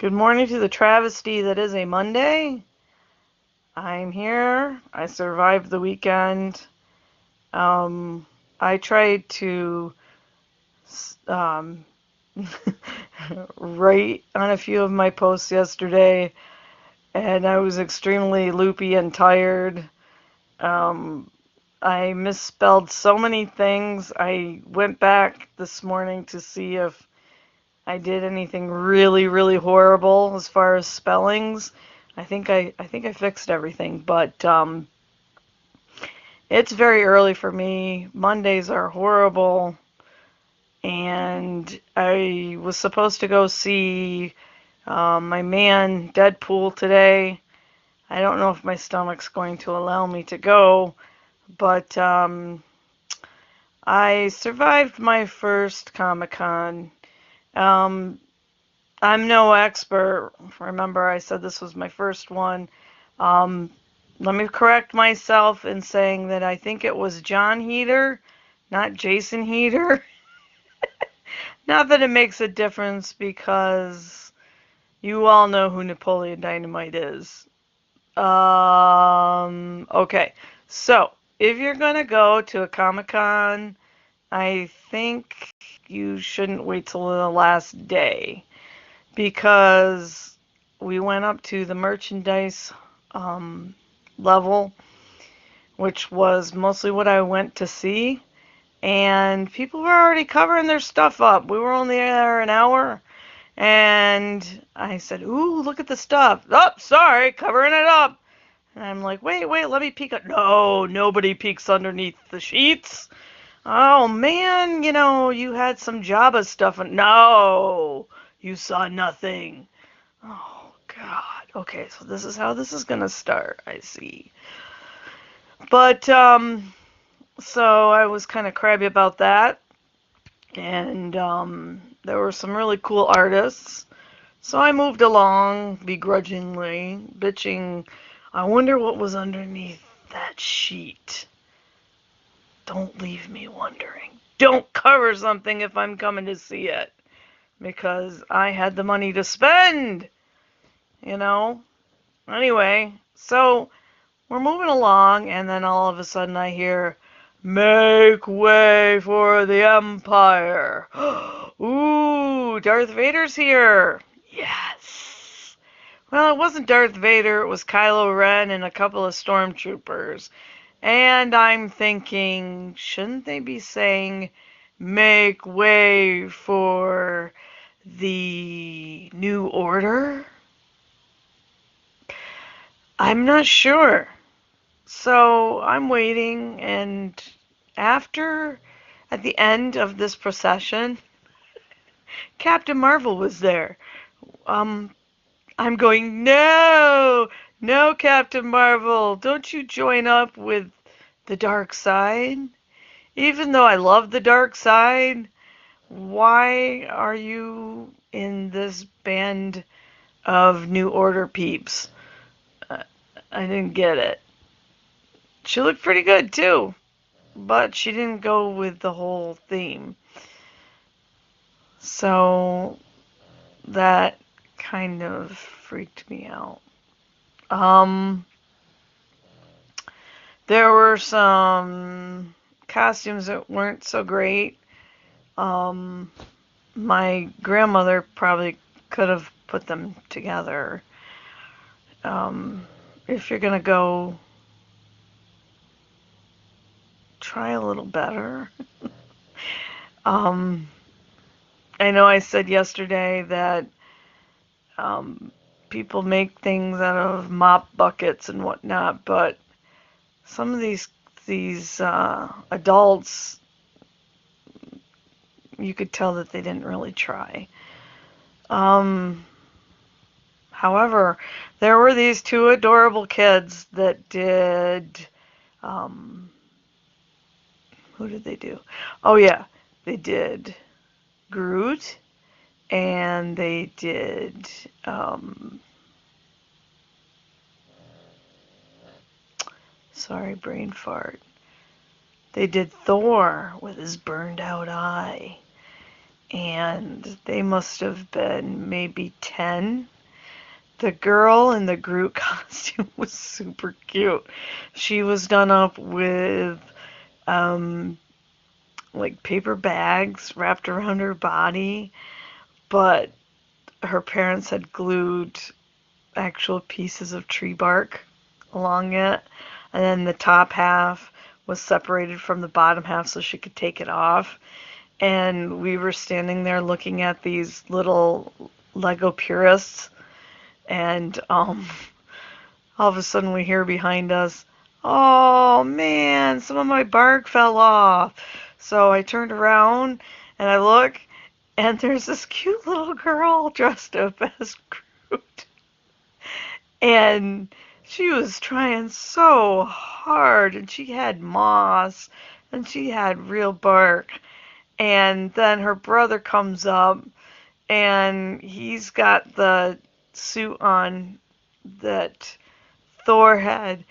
Good morning to the travesty that is a Monday. I'm here. I survived the weekend. Um, I tried to um, write on a few of my posts yesterday, and I was extremely loopy and tired. Um, I misspelled so many things. I went back this morning to see if I did anything really, really horrible as far as spellings. I think I fixed everything, but it's very early for me. Mondays are horrible, and I was supposed to go see my man Deadpool today. I don't know if my stomach's going to allow me to go, but I survived my first Comic-Con. Um, I'm no expert. Remember, I said this was my first one. Um, Let me correct myself in saying that I think it was John Heater, not Jason Heater. Not that it makes a difference because you all know who Napoleon Dynamite is. Okay. So, if you're gonna go to a Comic-Con, I think you shouldn't wait till the last day because we went up to the merchandise um, level, which was mostly what I went to see, and people were already covering their stuff up. We were only there an hour, and I said, "Ooh, look at the stuff." Oh, sorry, covering it up. And I'm like, wait, let me peek. No, nobody peeks underneath the sheets. Oh man, you had some Jabba stuff. No, you saw nothing. Oh God. Okay, so this is how this is gonna start. I see. But so I was kind of crabby about that, and there were some really cool artists. So I moved along begrudgingly, bitching. I wonder what was underneath that sheet. Don't leave me wondering. Don't cover something if I'm coming to see it, because I had the money to spend, you know? Anyway, so we're moving along, and then all of a sudden I hear, "Make way for the Empire." Ooh, Darth Vader's here. Yes. Well, it wasn't Darth Vader, it was Kylo Ren and a couple of stormtroopers. And I'm thinking, shouldn't they be saying, "Make way for the New Order"? I'm not sure. So I'm waiting, and at the end of this procession, Captain Marvel was there. Um, I'm going, no, no, Captain Marvel, don't you join up with the dark side? Even though I love the dark side, why are you in this band of New Order peeps? Uh, I didn't get it. She looked pretty good too, but she didn't go with the whole theme. So that kind of freaked me out. Um, there were some costumes that weren't so great. Um, my grandmother probably could have put them together. Um, if you're gonna go, try a little better. um, I know I said yesterday that um, people make things out of mop buckets and whatnot, but some of these adults, you could tell that they didn't really try. Um, However, there were these two adorable kids that did. Um, who did they do? Oh yeah, they did Groot, and they did. Sorry, brain fart. They did Thor with his burned out eye. and they must have been maybe 10. The girl in the Groot costume was super cute. She was done up with um, like paper bags wrapped around her body, but her parents had glued actual pieces of tree bark along it, and then the top half was separated from the bottom half so she could take it off. And we were standing there looking at these little Lego purists, and all of a sudden we hear behind us, "Oh man, some of my bark fell off." So I turned around and I look, and there's this cute little girl dressed up as Groot. And she was trying so hard, and she had moss, and she had real bark. And then her brother comes up, and he's got the suit on that Thor had.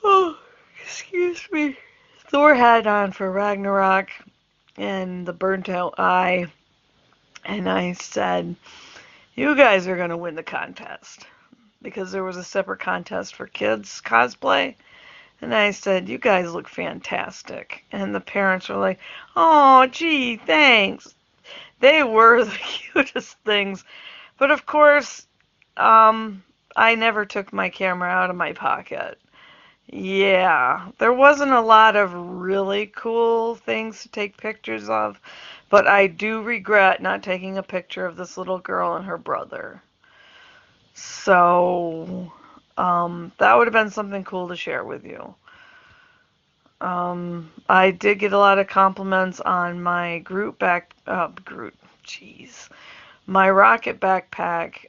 Oh, excuse me. Thor had on for Ragnarok, and the burnt out eye. And I said, "You guys are going to win the contest." Because there was a separate contest for kids cosplay. And I said, "You guys look fantastic." And the parents were like, "Oh, gee, thanks." They were the cutest things. But of course, I never took my camera out of my pocket. Yeah, there wasn't a lot of really cool things to take pictures of, but I do regret not taking a picture of this little girl and her brother. So, that would have been something cool to share with you. I did get a lot of compliments on my jeez, my rocket backpack.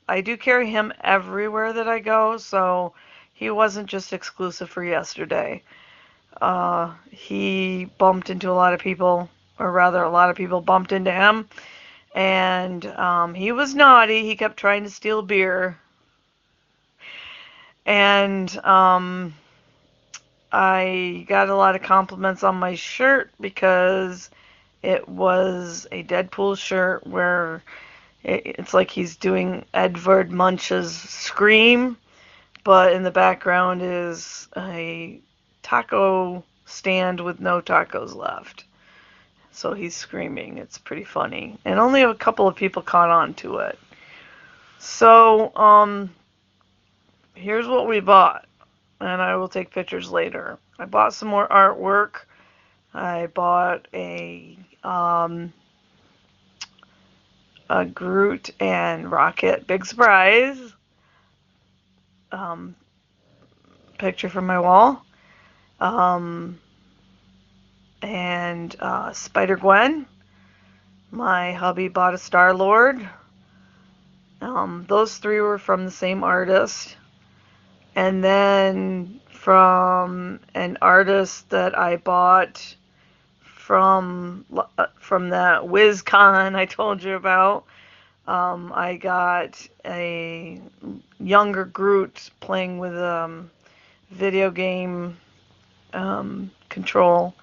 I do carry him everywhere that I go, so he wasn't just exclusive for yesterday. He bumped into a lot of people, or rather, a lot of people bumped into him, and he was naughty. He kept trying to steal beer, and I got a lot of compliments on my shirt because it was a Deadpool shirt where it's like he's doing Edvard Munch's Scream, but in the background is a taco stand with no tacos left. So he's screaming. It's pretty funny. And only a couple of people caught on to it. So, here's what we bought. And I will take pictures later. I bought some more artwork. I bought a Groot and Rocket big surprise um, picture from my wall. And Spider-Gwen. My hubby bought a Star-Lord. Those three were from the same artist. And then from an artist that I bought from that WizCon I told you about, I got a younger Groot playing with video game control.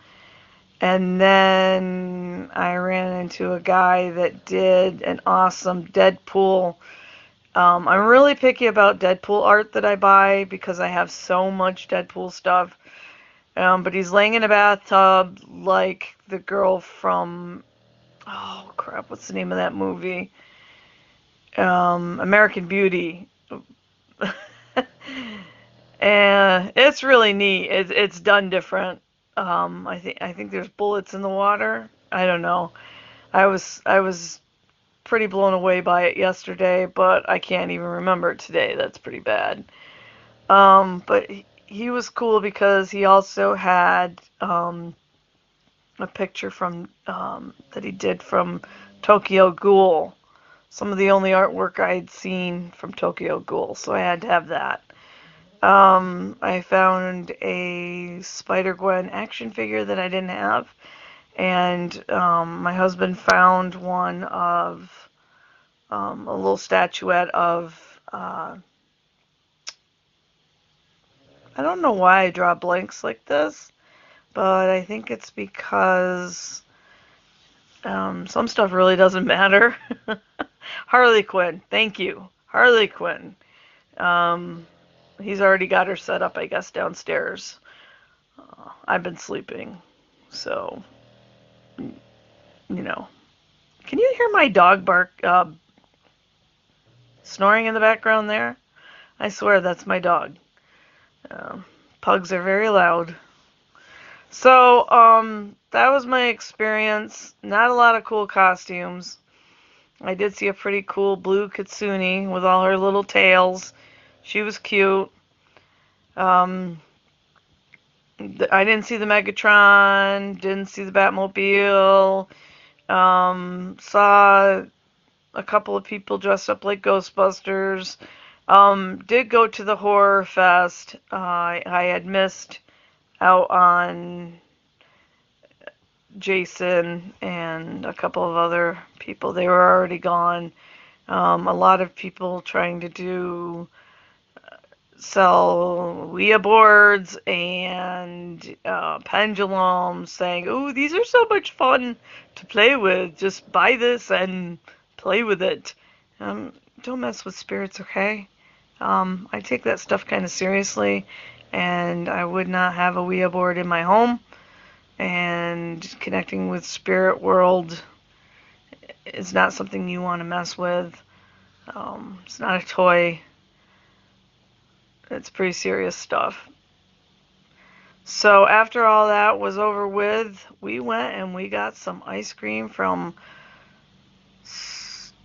And then I ran into a guy that did an awesome Deadpool. I'm really picky about Deadpool art that I buy because I have so much Deadpool stuff. But he's laying in a bathtub like the girl from, oh crap, what's the name of that movie? American Beauty. And it's really neat. It's done different. I think there's bullets in the water. I don't know. I was pretty blown away by it yesterday, but I can't even remember it today. That's pretty bad. But he was cool because he also had a picture from that he did from Tokyo Ghoul. Some of the only artwork I had seen from Tokyo Ghoul, so I had to have that. I found a Spider-Gwen action figure that I didn't have, and my husband found one of a little statuette of I don't know why I draw blanks like this, but I think it's because Some stuff really doesn't matter. Harley Quinn, thank you. Harley Quinn. Um, he's already got her set up, I guess, downstairs. I've been sleeping, so you know. Can you hear my dog bark, snoring in the background there? I swear that's my dog. Um, Pugs are very loud. So, that was my experience. Not a lot of cool costumes. I did see a pretty cool blue kitsune with all her little tails. She was cute. Um, I didn't see the Megatron, didn't see the Batmobile. Saw a couple of people dressed up like Ghostbusters. Did go to the Horror Fest. I had missed out on Jason and a couple of other people. They were already gone. A lot of people trying to sell Ouija boards and pendulums, saying, "Oh, these are so much fun to play with. Just buy this and play with it." Don't mess with spirits, okay? I take that stuff kind of seriously, and I would not have a Ouija board in my home. And connecting with spirit world is not something you want to mess with. It's not a toy. It's pretty serious stuff. So after all that was over with, we went and we got some ice cream from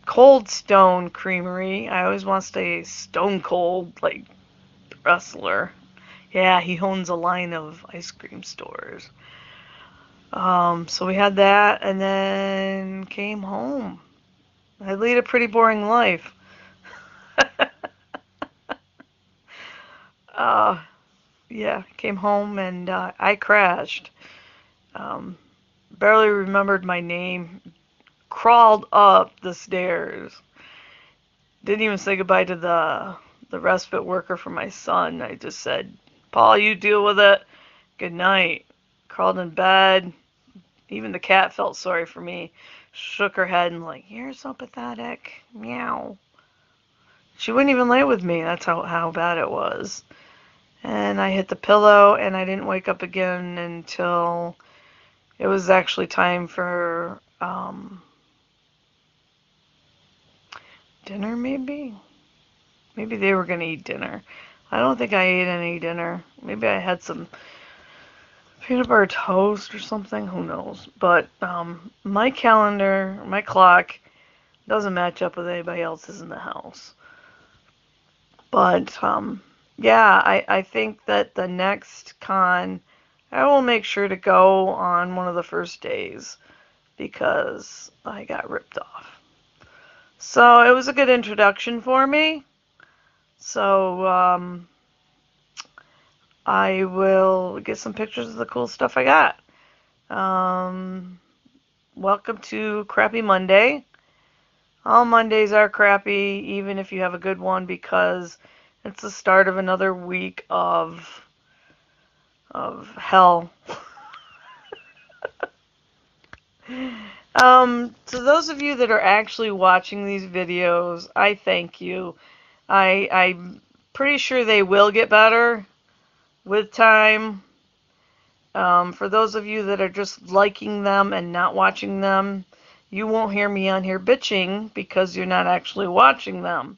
Cold Stone Creamery. I always want to say Stone Cold, like wrestler. Yeah, he owns a line of ice cream stores. So we had that and then came home. I lead a pretty boring life. uh, yeah, came home and I crashed. Um, Barely remembered my name. Crawled up the stairs. Didn't even say goodbye to the respite worker for my son. I just said, "Paul, you deal with it. Good night." Crawled in bed. Even the cat felt sorry for me. Shook her head and like, "You're so pathetic." Meow. She wouldn't even lay with me. That's how bad it was. And I hit the pillow and I didn't wake up again until it was actually time for dinner, maybe? Maybe they were going to eat dinner. I don't think I ate any dinner. Maybe I had some peanut butter toast or something. Who knows? But my calendar, my clock, doesn't match up with anybody else's in the house. But yeah, I think that the next con, I will make sure to go on one of the first days because I got ripped off. So it was a good introduction for me. So I will get some pictures of the cool stuff I got. Welcome to Crappy Monday. All Mondays are crappy, even if you have a good one, because it's the start of another week of hell. To those of you that are actually watching these videos, I thank you. I'm pretty sure they will get better with time. For those of you that are just liking them and not watching them, you won't hear me on here bitching because you're not actually watching them.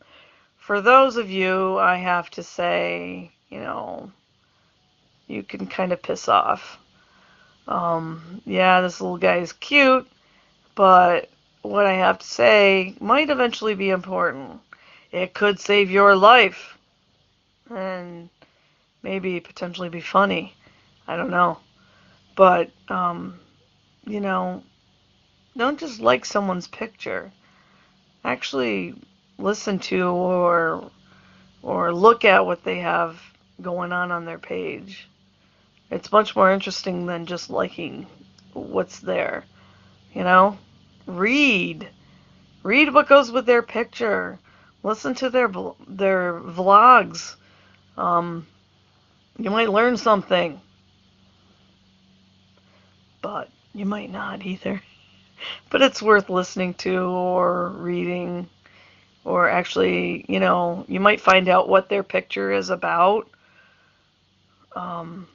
For those of you, I have to say, you can kind of piss off. Yeah, this little guy is cute, but what I have to say might eventually be important. It could save your life and maybe potentially be funny. I don't know. But, don't just like someone's picture. Actually listen to or look at what they have going on their page. It's much more interesting than just liking what's there. Read. Read what goes with their picture. Listen to their vlogs. You might learn something, but you might not either. But it's worth listening to or reading, or actually, you might find out what their picture is about. Um,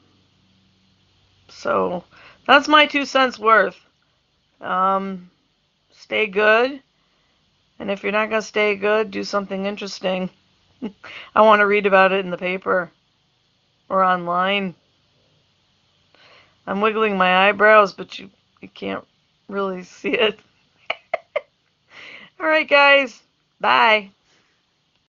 so that's my 2 cents worth. Um, Stay good, and if you're not going to stay good, do something interesting. I want to read about it in the paper or online. I'm wiggling my eyebrows, but you can't really see it. All right, guys. Bye.